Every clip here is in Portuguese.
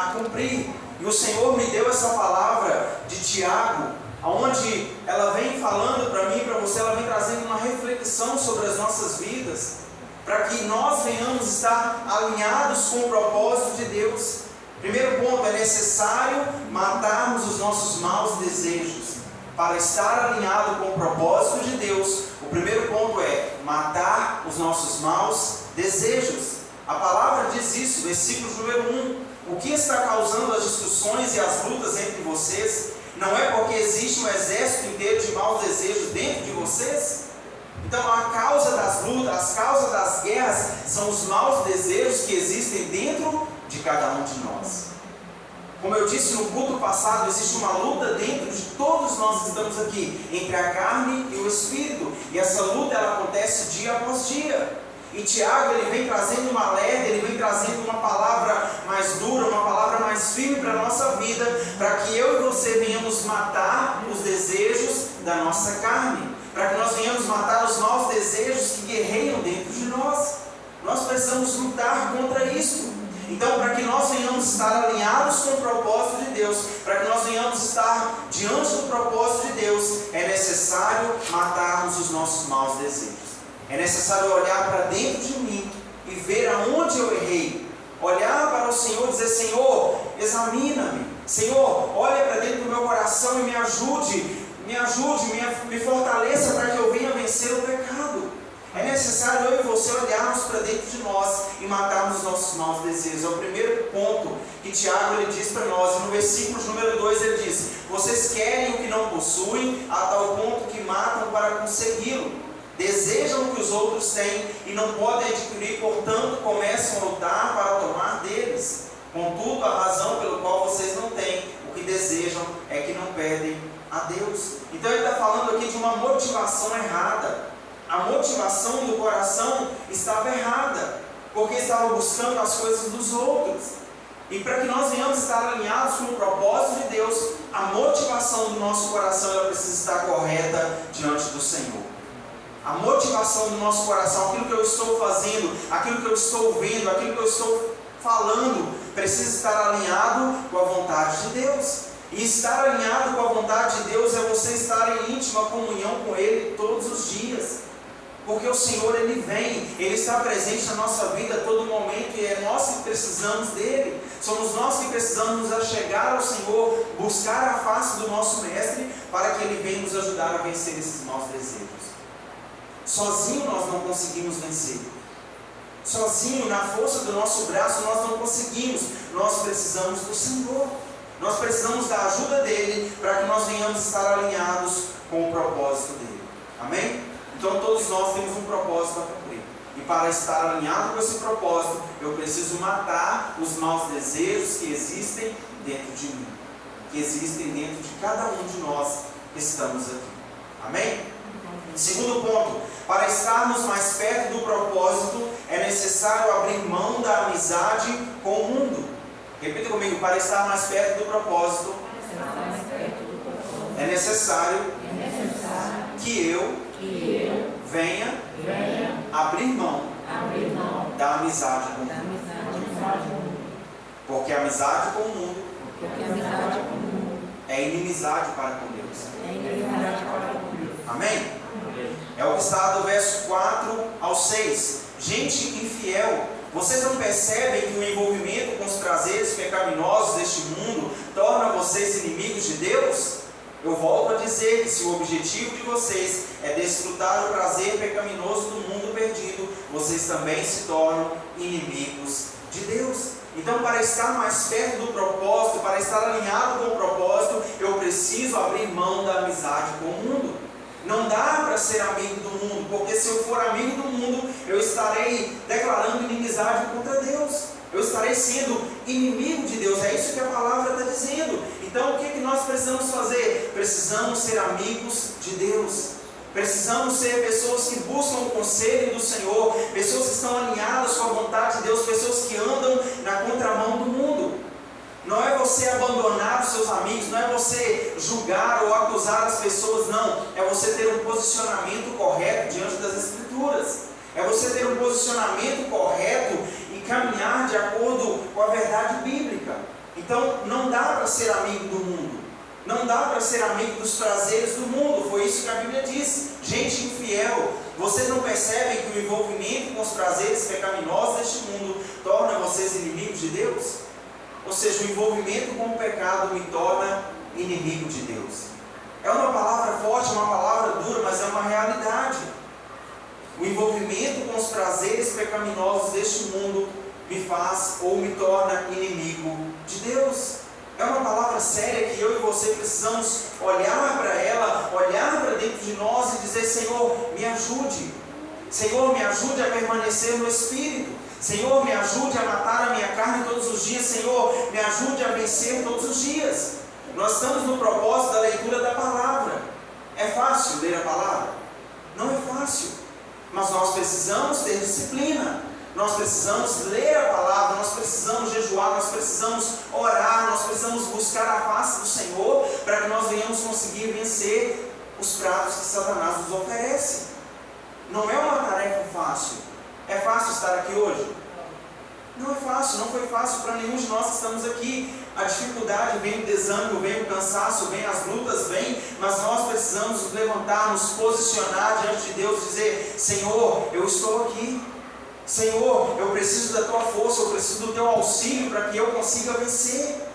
a cumprir. E o Senhor me deu essa palavra de Tiago, onde ela vem falando para mim e para você, ela vem trazendo uma reflexão sobre as nossas vidas, para que nós venhamos estar alinhados com o propósito de Deus. Primeiro ponto, é necessário matarmos os nossos maus desejos. Para estar alinhado com o propósito de Deus, o primeiro ponto é matar os nossos maus desejos. A palavra diz isso, versículo número 1. O que está causando as discussões e as lutas entre vocês? Não é porque existe um exército inteiro de maus desejos dentro de vocês? Então a causa das lutas, as causas das guerras são os maus desejos que existem dentro de cada um de nós. Como eu disse no culto passado, existe uma luta dentro de todos nós que estamos aqui, entre a carne e o espírito. E essa luta ela acontece dia após dia. E Tiago ele vem trazendo uma alerta, ele vem trazendo uma palavra mais dura, uma palavra mais firme para a nossa vida, para que eu e você venhamos matar os desejos da nossa carne, para que nós venhamos matar os maus desejos que guerreiam dentro de nós. Nós precisamos lutar contra isso. Então, para que nós venhamos estar alinhados com o propósito de Deus, para que nós venhamos estar diante do propósito de Deus, é necessário matarmos os nossos maus desejos. É necessário olhar para dentro de mim e ver aonde eu errei. Olhar para o Senhor e dizer: Senhor, examina-me. Senhor, olha para dentro do meu coração e me ajude, me fortaleça para que eu venha vencer o pecado. É necessário eu e você olharmos para dentro de nós e matarmos os nossos maus desejos. É o primeiro ponto que Tiago ele diz para nós. E no versículo número 2 ele diz: vocês querem o que não possuem, a tal ponto que matam para consegui-lo. Desejam o que os outros têm e não podem adquirir, portanto começam a lutar para tomar deles. Contudo, a razão pelo qual vocês não têm o que desejam é que não pedem a Deus. Então ele está falando aqui de uma motivação errada. A motivação do coração estava errada, porque estava buscando as coisas dos outros. E para que nós venhamos estar alinhados com o propósito de Deus, a motivação do nosso coração ela precisa estar correta diante do Senhor. A motivação do nosso coração, aquilo que eu estou fazendo, aquilo que eu estou vendo, aquilo que eu estou falando, precisa estar alinhado com a vontade de Deus. E estar alinhado com a vontade de Deus é você estar em íntima comunhão com Ele todos os dias. Porque o Senhor Ele vem, Ele está presente na nossa vida a todo momento e é nós que precisamos dEle. Somos nós que precisamos nos achegar ao Senhor, buscar a face do nosso Mestre para que Ele venha nos ajudar a vencer esses maus desejos. Sozinho nós não conseguimos vencer. Sozinho, na força do nosso braço, nós não conseguimos. Nós precisamos do Senhor. Nós precisamos da ajuda dEle para que nós venhamos estar alinhados com o propósito dEle. Amém? Então todos nós temos um propósito a cumprir. E para estar alinhado com esse propósito, eu preciso matar os maus desejos que existem dentro de mim. Que existem dentro de cada um de nós que estamos aqui. Amém? Segundo ponto, para estarmos mais perto do propósito, é necessário abrir mão da amizade com o mundo. Repita comigo: para estar mais perto do propósito, é necessário que eu venha abrir mão da amizade com o mundo. Porque a amizade com o mundo é inimizade para com Deus. Amém? É o que está do verso 4 ao 6. Gente infiel, vocês não percebem que o envolvimento com os prazeres pecaminosos deste mundo torna vocês inimigos de Deus? Eu volto a dizer que se o objetivo de vocês é desfrutar o prazer pecaminoso do mundo perdido, vocês também se tornam inimigos de Deus. Então, para estar mais perto do propósito, para estar alinhado com o propósito, eu preciso abrir mão da amizade com o mundo. Não dá para ser amigo do mundo, porque se eu for amigo do mundo, eu estarei declarando inimizade contra Deus. Eu estarei sendo inimigo de Deus. É isso que a palavra está dizendo. Então o que nós precisamos fazer? Precisamos ser amigos de Deus. Precisamos ser pessoas que buscam o conselho do Senhor, pessoas que estão alinhadas com a vontade de Deus, pessoas que andam na contramão do mundo. Não é você abandonar os seus amigos, não é você julgar ou acusar as pessoas, não. É você ter um posicionamento correto diante das Escrituras. É você ter um posicionamento correto e caminhar de acordo com a verdade bíblica. Então não dá para ser amigo do mundo, não dá para ser amigo dos prazeres do mundo. Foi isso que a Bíblia diz. Gente infiel, vocês não percebem que o envolvimento com os prazeres pecaminosos deste mundo torna vocês inimigos de Deus? Ou seja, o envolvimento com o pecado me torna inimigo de Deus. É uma palavra forte, uma palavra dura, mas é uma realidade. O envolvimento com os prazeres pecaminosos deste mundo me faz ou me torna inimigo de Deus. É uma palavra séria que eu e você precisamos olhar para ela, olhar para dentro de nós e dizer: Senhor, me ajude. Senhor, me ajude a permanecer no Espírito. Senhor, me ajude a matar a minha carne todos os dias. Senhor, me ajude a vencer todos os dias. Nós estamos no propósito da leitura da palavra. É fácil ler a palavra? Não é fácil. Mas nós precisamos ter disciplina. Nós precisamos ler a palavra, nós precisamos jejuar, nós precisamos orar, nós precisamos buscar a face do Senhor para que nós venhamos conseguir vencer os pratos que Satanás nos oferece. Não é uma tarefa fácil. É fácil estar aqui hoje? Não é fácil, não foi fácil para nenhum de nós que estamos aqui. A dificuldade vem, o desânimo vem, o cansaço vem, as lutas vêm, mas nós precisamos nos levantar, nos posicionar diante de Deus e dizer: Senhor, eu estou aqui. Senhor, eu preciso da tua força, eu preciso do teu auxílio para que eu consiga vencer.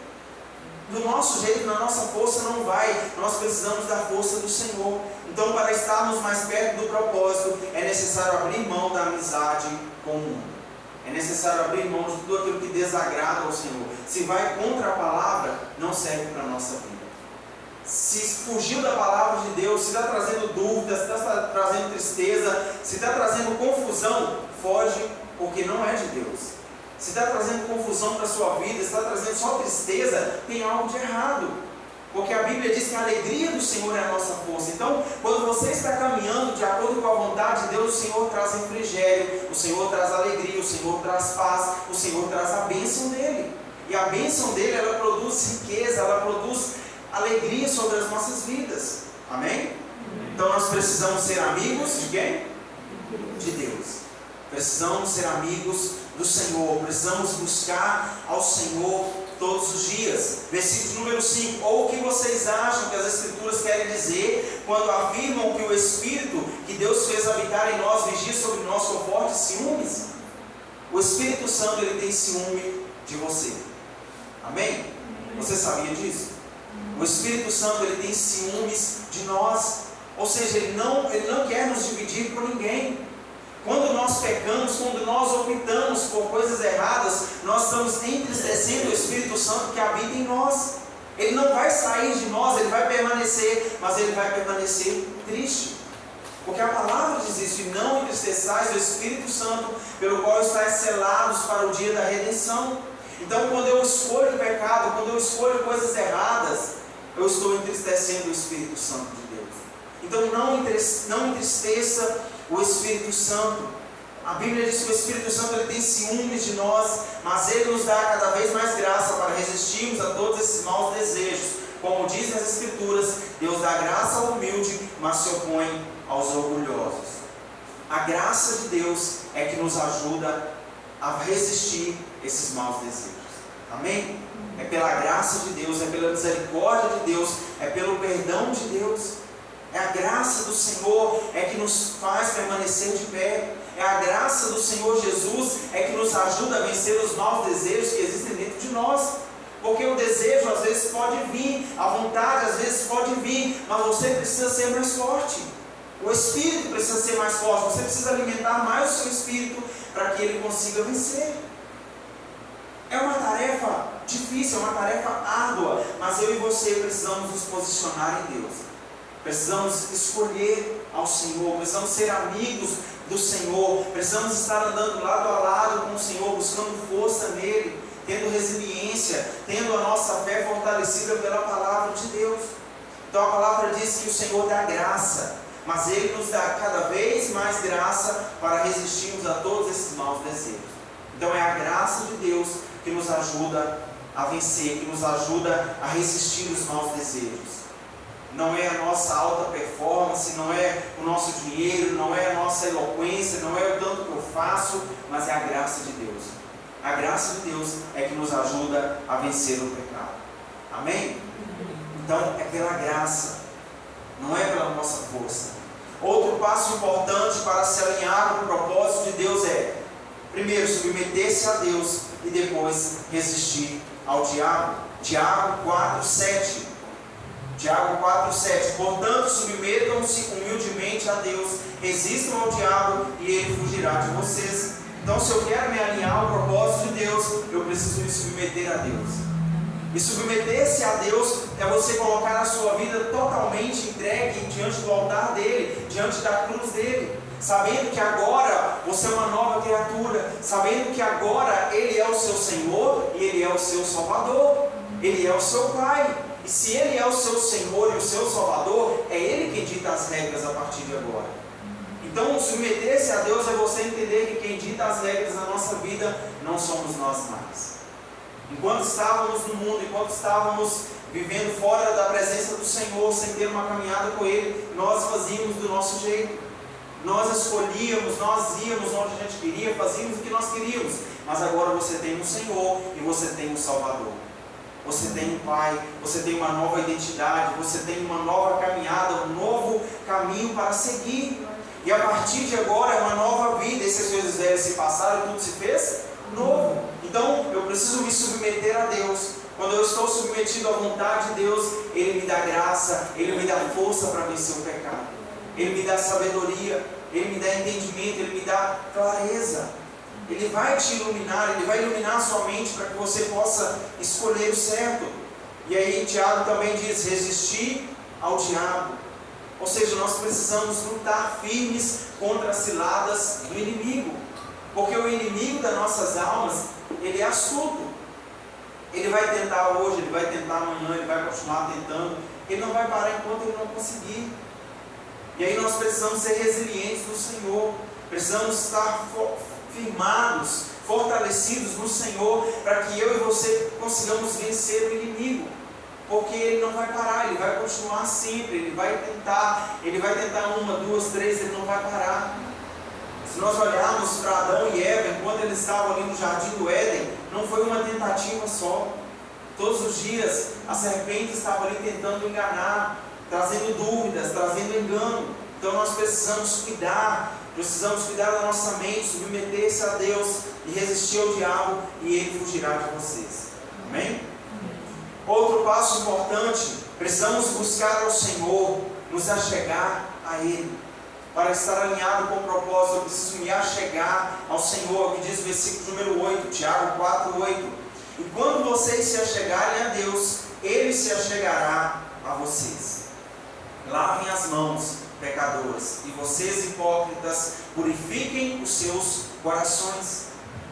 Do nosso jeito, na nossa força não vai, nós precisamos da força do Senhor. Então, para estarmos mais perto do propósito, é necessário abrir mão da amizade com o mundo. É necessário abrir mão de tudo aquilo que desagrada ao Senhor. Se vai contra a palavra, não serve para a nossa vida. Se fugiu da palavra de Deus, se está trazendo dúvidas, se está trazendo tristeza, se está trazendo confusão, foge, porque não é de Deus. Se está trazendo confusão para a sua vida, se está trazendo só tristeza, tem algo de errado. Porque a Bíblia diz que a alegria do Senhor é a nossa força. Então, quando você está caminhando de acordo com a vontade de Deus, o Senhor traz refrigério, o Senhor traz alegria, o Senhor traz paz, o Senhor traz a bênção dEle. E a bênção dEle, ela produz riqueza, ela produz alegria sobre as nossas vidas. Amém? Então nós precisamos ser amigos de quem? De Deus. Precisamos ser amigos do Senhor. Precisamos buscar ao Senhor todos os dias. Versículo número 5. Ou o que vocês acham que as Escrituras querem dizer quando afirmam que o Espírito que Deus fez habitar em nós vigia sobre nós com fortes ciúmes? O Espírito Santo, ele tem ciúme de você. Amém? Você sabia disso? O Espírito Santo, ele tem ciúmes de nós. Ou seja, ele não quer nos dividir com ninguém. Quando nós pecamos, quando nós optamos por coisas erradas, nós estamos entristecendo o Espírito Santo que habita em nós. Ele não vai sair de nós, ele vai permanecer, mas ele vai permanecer triste. Porque a palavra diz isso: e não entristeçais o Espírito Santo, pelo qual estáis selados para o dia da redenção. Então, quando eu escolho o pecado, quando eu escolho coisas erradas, eu estou entristecendo o Espírito Santo de Deus. Então, não entristeça o Espírito Santo. A Bíblia diz que o Espírito Santo, ele tem ciúmes de nós, mas ele nos dá cada vez mais graça para resistirmos a todos esses maus desejos. Como dizem as Escrituras, Deus dá graça ao humilde, mas se opõe aos orgulhosos. A graça de Deus é que nos ajuda a resistir esses maus desejos. Amém? É pela graça de Deus, é pela misericórdia de Deus, é pelo perdão de Deus. É a graça do Senhor é que nos faz permanecer de pé. É a graça do Senhor Jesus é que nos ajuda a vencer os maus desejos que existem dentro de nós. Porque o desejo às vezes pode vir, a vontade às vezes pode vir, mas você precisa ser mais forte. O Espírito precisa ser mais forte, você precisa alimentar mais o seu Espírito para que ele consiga vencer. É uma tarefa difícil, é uma tarefa árdua, mas eu e você precisamos nos posicionar em Deus. Precisamos escolher ao Senhor, precisamos ser amigos do Senhor, precisamos estar andando lado a lado com o Senhor, buscando força nele, tendo resiliência, tendo a nossa fé fortalecida pela palavra de Deus. Então a palavra diz que o Senhor dá graça, mas Ele nos dá cada vez mais graça para resistirmos a todos esses maus desejos. Então é a graça de Deus que nos ajuda a vencer, que nos ajuda a resistir os maus desejos. Não é a nossa alta performance, não é o nosso dinheiro, não é a nossa eloquência, não é o tanto que eu faço, mas é a graça de Deus. A graça de Deus é que nos ajuda a vencer o pecado. Amém? Então é pela graça, não é pela nossa força. Outro passo importante para se alinhar com o propósito de Deus é, primeiro, submeter-se a Deus e depois resistir ao diabo. Tiago 4:7. Tiago 4:7. Portanto, submetam-se humildemente a Deus, resistam ao diabo e ele fugirá de vocês. Então, se eu quero me alinhar ao propósito de Deus, eu preciso me submeter a Deus. E submeter-se a Deus é você colocar a sua vida totalmente entregue diante do altar dele, diante da cruz dele, sabendo que agora você é uma nova criatura, sabendo que agora ele é o seu Senhor e ele é o seu Salvador, ele é o seu Pai. E se ele é o seu Senhor e o seu Salvador, é ele quem dita as regras a partir de agora. Então, submeter-se a Deus é você entender que quem dita as regras na nossa vida não somos nós mais. Enquanto estávamos no mundo, enquanto estávamos vivendo fora da presença do Senhor, sem ter uma caminhada com Ele, nós fazíamos do nosso jeito. Nós escolhíamos, nós íamos onde a gente queria, fazíamos o que nós queríamos. Mas agora você tem um Senhor e você tem um Salvador. Você tem um Pai, você tem uma nova identidade, você tem uma nova caminhada, um novo caminho para seguir. E a partir de agora é uma nova vida. Essas coisas velhas se passaram e tudo se fez novo. Então eu preciso me submeter a Deus. Quando eu estou submetido à vontade de Deus, Ele me dá graça, Ele me dá força para vencer o pecado. Ele me dá sabedoria, Ele me dá entendimento, Ele me dá clareza. Ele vai te iluminar, Ele vai iluminar a sua mente para que você possa escolher o certo. E aí Tiago também diz, resistir ao diabo. Ou seja, nós precisamos lutar firmes contra as ciladas do inimigo. Porque o inimigo das nossas almas, ele é astuto. Ele vai tentar hoje, ele vai tentar amanhã, ele vai continuar tentando. Ele não vai parar enquanto ele não conseguir. E aí nós precisamos ser resilientes no Senhor. Precisamos estar firmados, fortalecidos no Senhor, para que eu e você consigamos vencer o inimigo. Porque ele não vai parar, ele vai continuar sempre, ele vai tentar uma, duas, três, ele não vai parar. Se nós olharmos para Adão e Eva, enquanto eles estavam ali no jardim do Éden, não foi uma tentativa só. Todos os dias a serpente estava ali tentando enganar, trazendo dúvidas, trazendo engano. Então nós precisamos cuidar da nossa mente, submeter-se a Deus e resistir ao diabo, e ele fugirá de vocês. Amém? Outro passo importante, precisamos buscar ao Senhor, nos achegar a Ele. Para estar alinhado com o propósito, eu preciso me achegar ao Senhor, que diz o versículo número 8, Tiago 4:8. E quando vocês se achegarem a Deus, Ele se achegará a vocês. Lavem as mãos, pecadores, e vocês, hipócritas, purifiquem os seus corações.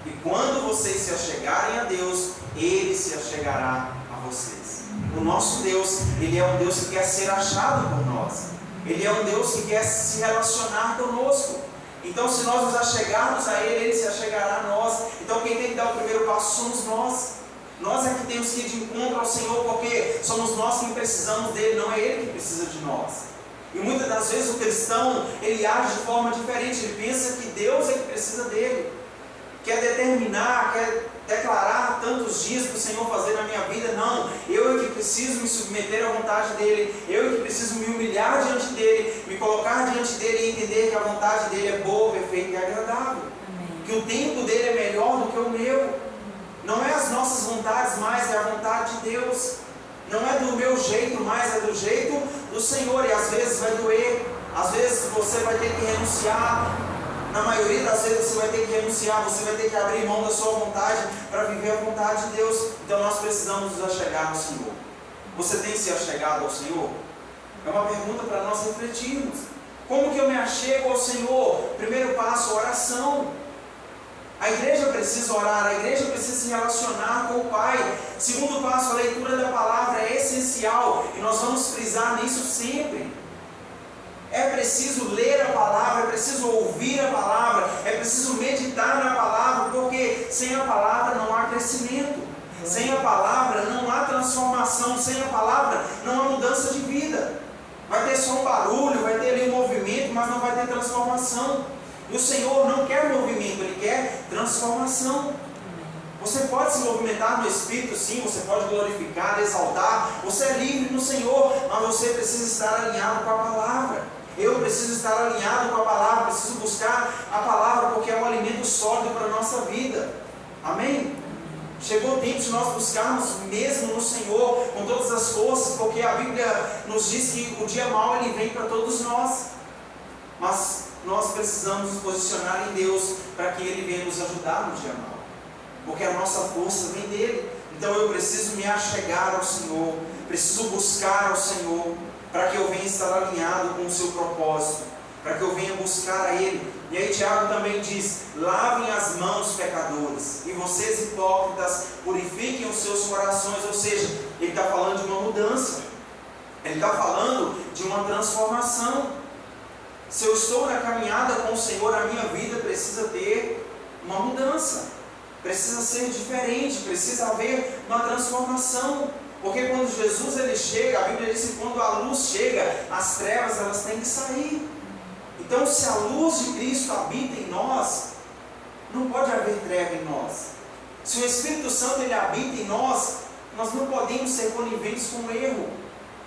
E quando vocês se achegarem a Deus, Ele se achegará a vocês. O nosso Deus, Ele é um Deus que quer ser achado por nós. Ele é um Deus que quer se relacionar conosco. Então, se nós nos achegarmos a Ele, Ele se achegará a nós. Então, quem tem que dar o primeiro passo somos nós. Nós é que temos que ir de encontro ao Senhor, porque somos nós que precisamos dEle, não é Ele que precisa de nós. E muitas das vezes o cristão, ele age de forma diferente. Ele pensa que Deus é que precisa dele. Quer determinar, quer declarar tantos dias para o Senhor fazer na minha vida. Não, eu é que preciso me submeter à vontade dEle. Eu é que preciso me humilhar diante dEle, me colocar diante dEle e entender que a vontade dEle é boa, perfeita e agradável. Amém. Que o tempo dEle é melhor do que o meu. Não é as nossas vontades mais, é a vontade de Deus. Não é do meu jeito mais, é do jeito do Senhor. E às vezes vai doer, às vezes você vai ter que renunciar. Na maioria das vezes você vai ter que renunciar, você vai ter que abrir mão da sua vontade para viver a vontade de Deus. Então nós precisamos nos achegar ao Senhor. Você tem se achegado ao Senhor? É uma pergunta para nós refletirmos. Como que eu me achego ao Senhor? Primeiro passo, oração. A igreja precisa orar, a igreja precisa se relacionar com o Pai. Segundo passo, a leitura da palavra é essencial e nós vamos frisar nisso sempre. É preciso ler a palavra, é preciso ouvir a palavra, é preciso meditar na palavra, porque sem a palavra não há crescimento, sem a palavra não há transformação, sem a palavra não há mudança de vida. Vai ter só um barulho, vai ter ali um movimento, mas não vai ter transformação. E o Senhor não quer movimento, Ele quer transformação. Você pode se movimentar no Espírito, sim, você pode glorificar, exaltar, você é livre no Senhor, mas você precisa estar alinhado com a palavra. Eu preciso estar alinhado com a palavra, preciso buscar a palavra, porque é um alimento sólido para a nossa vida. Amém? Chegou o tempo de nós buscarmos mesmo no Senhor, com todas as forças, porque a Bíblia nos diz que o dia mau ele vem para todos nós. Mas nós precisamos nos posicionar em Deus, para que Ele venha nos ajudar no dia mau. Porque a nossa força vem dEle. Então eu preciso me achegar ao Senhor, preciso buscar ao Senhor, para que eu venha estar alinhado com o seu propósito, para que eu venha buscar a Ele. E aí Tiago também diz: lavem as mãos, pecadores, e vocês, hipócritas, purifiquem os seus corações. Ou seja, ele está falando de uma mudança, ele está falando de uma transformação. Se eu estou na caminhada com o Senhor, a minha vida precisa ter uma mudança, precisa ser diferente, precisa haver uma transformação. Porque quando Jesus ele chega, a Bíblia diz que quando a luz chega, as trevas elas têm que sair. Então, se a luz de Cristo habita em nós, não pode haver treva em nós. Se o Espírito Santo ele habita em nós, nós não podemos ser coniventes com o erro.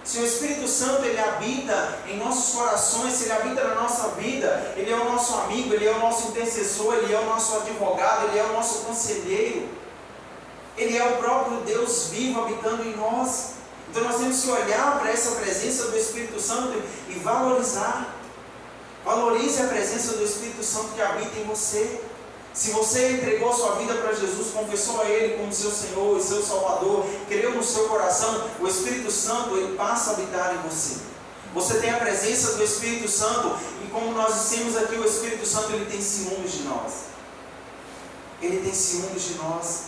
Se o Espírito Santo ele habita em nossos corações, se ele habita na nossa vida, ele é o nosso amigo, ele é o nosso intercessor, ele é o nosso advogado, ele é o nosso conselheiro. Ele é o próprio Deus vivo habitando em nós. Então nós temos que olhar para essa presença do Espírito Santo e valorizar. Valorize a presença do Espírito Santo que habita em você. Se você entregou sua vida para Jesus, confessou a Ele como seu Senhor e seu Salvador, creu no seu coração, o Espírito Santo ele passa a habitar em você. Você tem a presença do Espírito Santo e, como nós dissemos aqui, o Espírito Santo ele tem ciúmes de nós. Ele tem ciúmes de nós.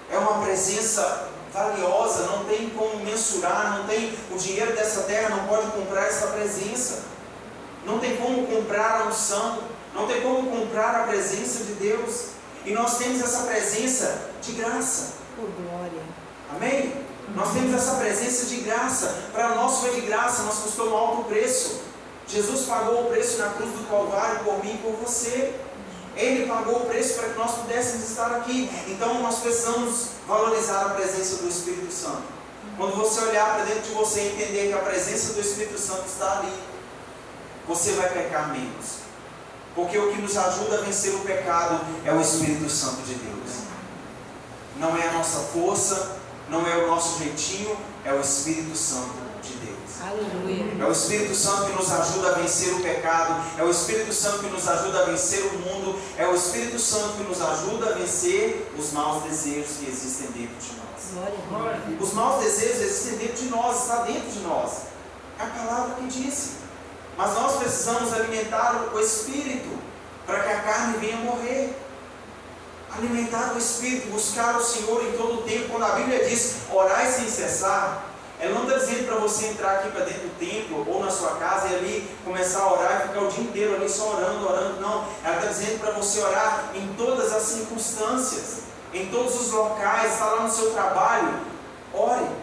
É uma presença valiosa, não tem como mensurar, não tem, o dinheiro dessa terra não pode comprar essa presença. Não tem como comprar a unção, não tem como comprar a presença de Deus. E nós temos essa presença de graça. Por glória. Amém? Nós temos essa presença de graça. Para nós foi de graça, nós custou um alto preço. Jesus pagou o preço na cruz do Calvário por mim e por você. Ele pagou o preço para que nós pudéssemos estar aqui. Então nós precisamos valorizar a presença do Espírito Santo. Quando você olhar para dentro de você e entender que a presença do Espírito Santo está ali, você vai pecar menos. Porque o que nos ajuda a vencer o pecado é o Espírito Santo de Deus. Não é a nossa força, não é o nosso jeitinho, é o Espírito Santo de Deus. Aleluia. É o Espírito Santo que nos ajuda a vencer o pecado, é o Espírito Santo que nos ajuda a vencer o mundo, é o Espírito Santo que nos ajuda a vencer os maus desejos que existem dentro de nós. Glória a Deus. Os maus desejos existem dentro de nós, está dentro de nós. É a palavra que disse. Mas nós precisamos alimentar o Espírito para que a carne venha morrer. Alimentar o Espírito, buscar o Senhor em todo o tempo. Quando a Bíblia diz orai sem cessar, ela não está dizendo para você entrar aqui para dentro do templo ou na sua casa e ali começar a orar e ficar o dia inteiro ali só orando, orando. Não, ela está dizendo para você orar em todas as circunstâncias, em todos os locais. Está lá no seu trabalho, ore.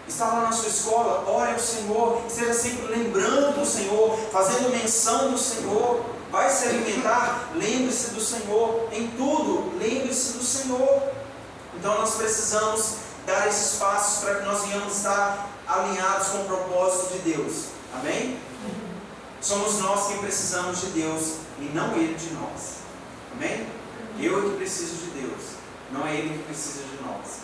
Está lá na sua escola, ore ao Senhor, esteja sempre lembrando do Senhor, fazendo menção do Senhor. Vai se alimentar, lembre-se do Senhor, em tudo, lembre-se do Senhor. Então nós precisamos dar esses passos para que nós venhamos estar alinhados com o propósito de Deus. Amém? Somos nós que precisamos de Deus e não Ele de nós. Amém? Eu é que preciso de Deus, não é Ele que precisa de nós.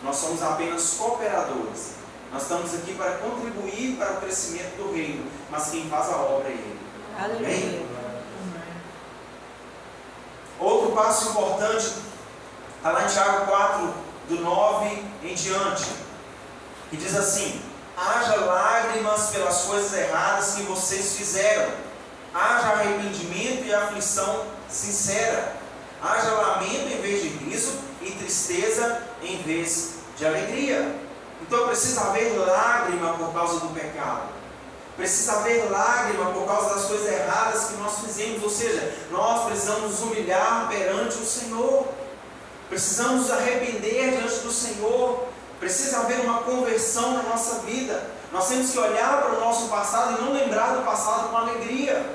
Nós somos apenas cooperadores. Nós estamos aqui para contribuir para o crescimento do reino, mas quem faz a obra é Ele. Aleluia. Outro passo importante está lá em Tiago 4, do 9 em diante, que diz assim: haja lágrimas pelas coisas erradas que vocês fizeram, haja arrependimento e aflição sincera, haja lamento em vez de riso e tristeza em vez de alegria. Então precisa haver lágrima por causa do pecado, precisa haver lágrima por causa das coisas erradas que nós fizemos. Ou seja, nós precisamos nos humilhar perante o Senhor, precisamos nos arrepender diante do Senhor, precisa haver uma conversão na nossa vida. Nós temos que olhar para o nosso passado e não lembrar do passado com alegria,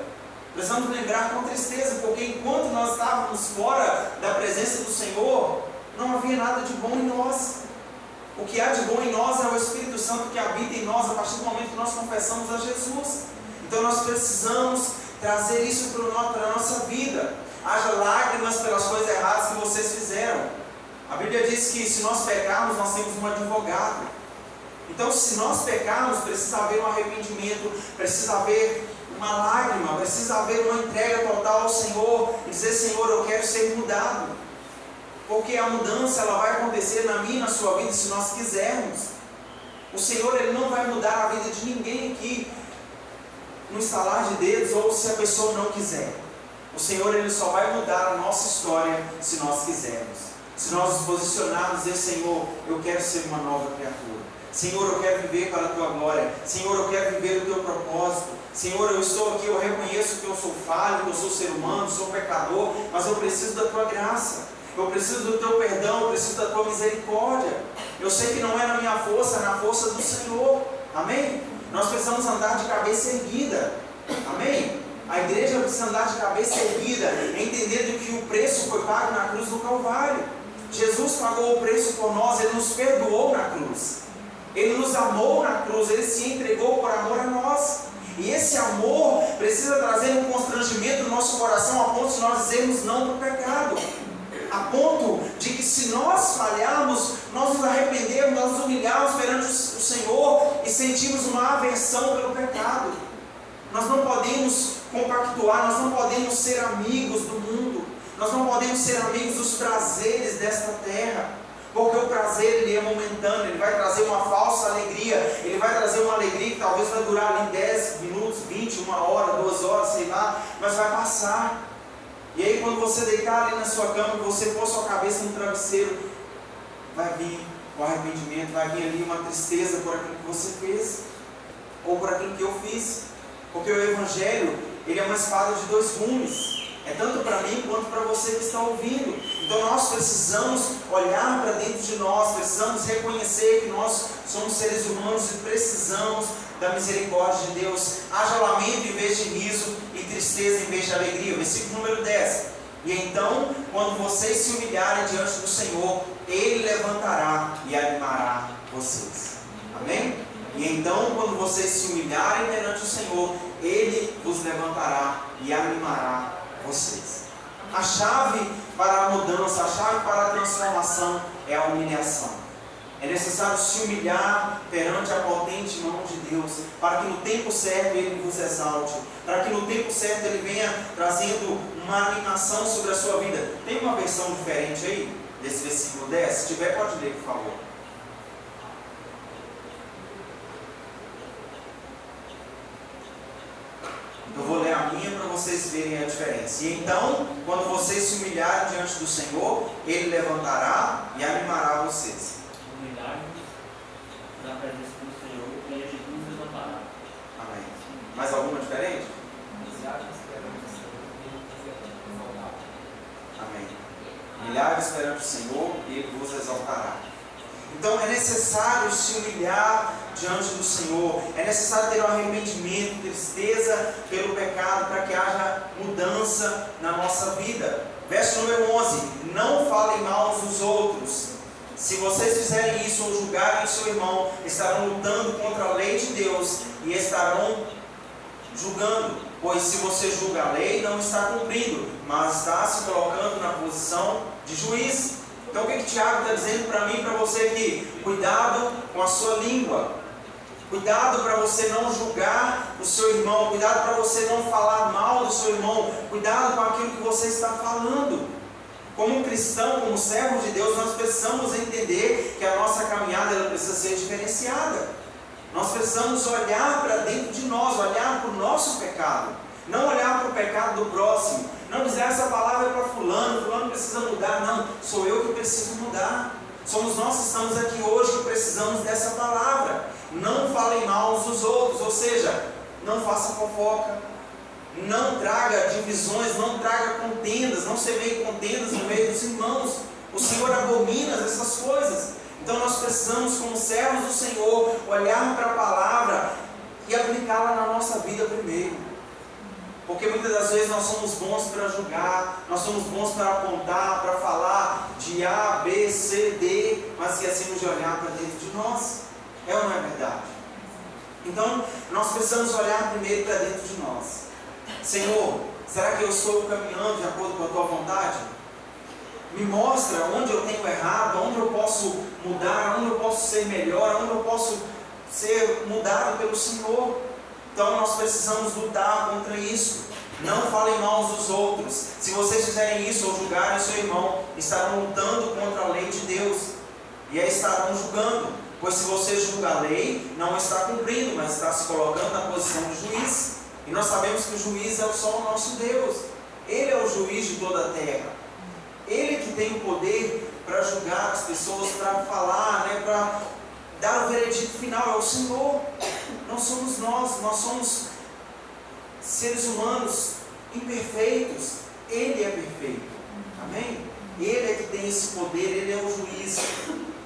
precisamos lembrar com tristeza, porque enquanto nós estávamos fora da presença do Senhor, não havia nada de bom em nós. O que há de bom em nós é o Espírito Santo que habita em nós a partir do momento que nós confessamos a Jesus. Então nós precisamos trazer isso para a nossa vida. Haja lágrimas pelas coisas erradas que vocês fizeram. A Bíblia diz que se nós pecarmos, nós temos um advogado. Então, se nós pecarmos, precisa haver um arrependimento, precisa haver uma lágrima, precisa haver uma entrega total ao Senhor e dizer: Senhor, eu quero ser mudado. Porque a mudança ela vai acontecer na minha e na sua vida se nós quisermos. O Senhor ele não vai mudar a vida de ninguém aqui no estalar de dedos ou se a pessoa não quiser. O Senhor ele só vai mudar a nossa história se nós quisermos. Se nós nos posicionarmos e dizer: Senhor, eu quero ser uma nova criatura. Senhor, eu quero viver para a Tua glória. Senhor, eu quero viver o Teu propósito. Senhor, eu estou aqui, eu reconheço que eu sou falho, que eu sou ser humano, sou pecador, mas eu preciso da Tua graça. Eu preciso do Teu perdão, eu preciso da Tua misericórdia. Eu sei que não é na minha força, é na força do Senhor. Amém? Nós precisamos andar de cabeça erguida. Amém? A igreja precisa andar de cabeça erguida, entendendo que o preço foi pago na cruz do Calvário. Jesus pagou o preço por nós, Ele nos perdoou na cruz. Ele nos amou na cruz, Ele se entregou por amor a nós. E esse amor precisa trazer um constrangimento no nosso coração, a ponto de nós dizermos não para o pecado. A ponto de que se nós falharmos, nós nos arrependermos, nós nos humilharmos perante o Senhor e sentimos uma aversão pelo pecado. Nós não podemos compactuar, nós não podemos ser amigos do mundo. Nós não podemos ser amigos dos prazeres desta terra, porque o prazer ele é momentâneo, ele vai trazer uma falsa alegria, ele vai trazer uma alegria que talvez vai durar ali 10 minutos, 20, 1 hora, 2 horas, sei lá, mas vai passar. E aí quando você deitar ali na sua cama, você pôr sua cabeça no travesseiro, vai vir o arrependimento, vai vir ali uma tristeza por aquilo que você fez, ou por aquilo que eu fiz, porque o Evangelho, ele é uma espada de 2 gumes. É tanto para mim quanto para você que está ouvindo. Então nós precisamos olhar para dentro de nós, precisamos reconhecer que nós somos seres humanos e precisamos da misericórdia de Deus. Haja lamento em vez de riso e tristeza em vez de alegria. Versículo número 10. E então, quando vocês se humilharem diante do Senhor, Ele levantará e animará vocês. Amém? E então, quando vocês se humilharem perante o Senhor, Ele vos levantará e animará vocês. A chave para a mudança, a chave para a transformação é a humilhação. É necessário se humilhar perante a potente mão de Deus, para que no tempo certo Ele vos exalte, para que no tempo certo Ele venha trazendo uma animação sobre a sua vida. Tem uma versão diferente aí, desse versículo 10? Se tiver, pode ler, por favor. Eu vou ler a minha para vocês verem a diferença. E então, quando vocês se humilharem diante do Senhor, Ele levantará e animará vocês. Humilhar-vos na presença do Senhor e Ele nos levantará. Amém. Mais alguma diferente? Amém. Humilhar-vos perante o Senhor e Ele vos exaltará. Então é necessário se humilhar diante do Senhor, é necessário ter um arrependimento, tristeza pelo pecado, para que haja mudança na nossa vida. Verso número 11: não falem mal uns dos outros. Se vocês fizerem isso ou julgarem o seu irmão, estarão lutando contra a lei de Deus e estarão julgando, pois se você julga a lei, não está cumprindo, mas está se colocando na posição de juiz. Então o que Tiago está dizendo para mim e para você aqui? Cuidado com a sua língua, cuidado para você não julgar o seu irmão, cuidado para você não falar mal do seu irmão, cuidado com aquilo que você está falando. Como cristão, como servo de Deus, nós precisamos entender que a nossa caminhada ela precisa ser diferenciada. Nós precisamos olhar para dentro de nós, olhar para o nosso pecado, não olhar para o pecado do próximo, não dizer essa palavra é para fulano precisa mudar. Não, sou eu que preciso mudar. Somos nós que estamos aqui hoje que precisamos dessa palavra. Não falem mal uns dos outros, ou seja, não faça fofoca, não traga divisões, não traga contendas, não semeie contendas no meio dos irmãos. O Senhor abomina essas coisas. Então nós precisamos, como servos do Senhor, olhar para a palavra e aplicá-la na nossa vida primeiro. Porque muitas das vezes nós somos bons para julgar, nós somos bons para apontar, para falar de A, B, C, D, mas esquecemos de olhar para dentro de nós. É ou não é verdade? Então, nós precisamos olhar primeiro para dentro de nós. Senhor, será que eu estou caminhando de acordo com a Tua vontade? Me mostra onde eu tenho errado, onde eu posso mudar, onde eu posso ser melhor, onde eu posso ser mudado pelo Senhor. Então nós precisamos lutar contra isso. Não falem mal dos outros. Se vocês fizerem isso ou julgarem seu irmão, estarão lutando contra a lei de Deus. E aí estarão julgando. Pois se você julga a lei, não está cumprindo, mas está se colocando na posição de juiz. E nós sabemos que o juiz é só o nosso Deus. Ele é o juiz de toda a terra. Ele que tem o poder para julgar as pessoas, para falar, para dar o veredito final. É o Senhor. Não somos nós somos seres humanos imperfeitos. Ele é perfeito. Amém? Ele é que tem esse poder, ele é o juiz.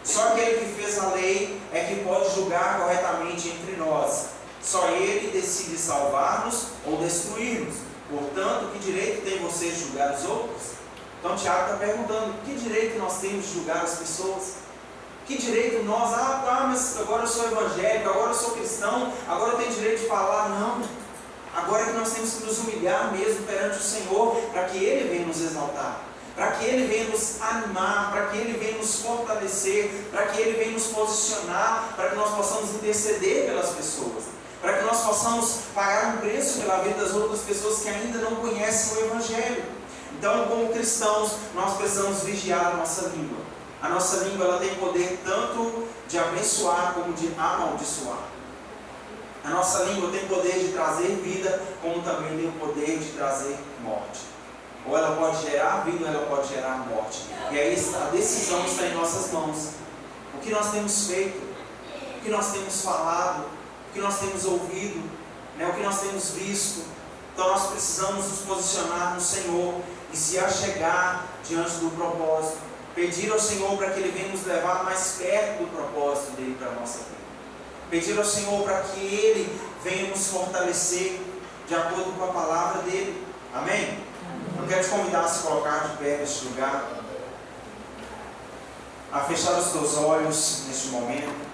Só aquele que fez a lei é que pode julgar corretamente entre nós. Só ele decide salvar-nos ou destruir-nos. Portanto, que direito tem você de julgar os outros? Então Tiago está perguntando, que direito nós temos de julgar as pessoas? Que direito nós, mas agora eu sou evangélico, agora eu sou cristão, agora eu tenho direito de falar? Não. Agora é que nós temos que nos humilhar mesmo perante o Senhor, para que Ele venha nos exaltar, para que Ele venha nos animar, para que Ele venha nos fortalecer, para que Ele venha nos posicionar, para que nós possamos interceder pelas pessoas, para que nós possamos pagar um preço pela vida das outras pessoas que ainda não conhecem o Evangelho. Então, como cristãos, nós precisamos vigiar a nossa língua. A nossa língua ela tem poder tanto de abençoar como de amaldiçoar. A nossa língua tem poder de trazer vida, como também tem o poder de trazer morte. Ou ela pode gerar vida, ou ela pode gerar morte. E aí a decisão está em nossas mãos. O que nós temos feito, o que nós temos falado, o que nós temos ouvido, o que nós temos visto. Então nós precisamos nos posicionar no Senhor e se achegar diante do propósito. Pedir ao Senhor para que Ele venha nos levar mais perto do propósito dEle para a nossa vida. Pedir ao Senhor para que Ele venha nos fortalecer de acordo com a palavra dEle. Amém? Eu quero te convidar a se colocar de pé neste lugar, a fechar os teus olhos neste momento.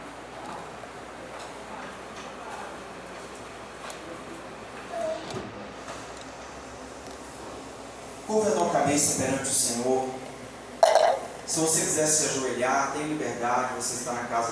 Curva a tua cabeça perante o Senhor. Se você quiser se ajoelhar, tem liberdade, você está na casa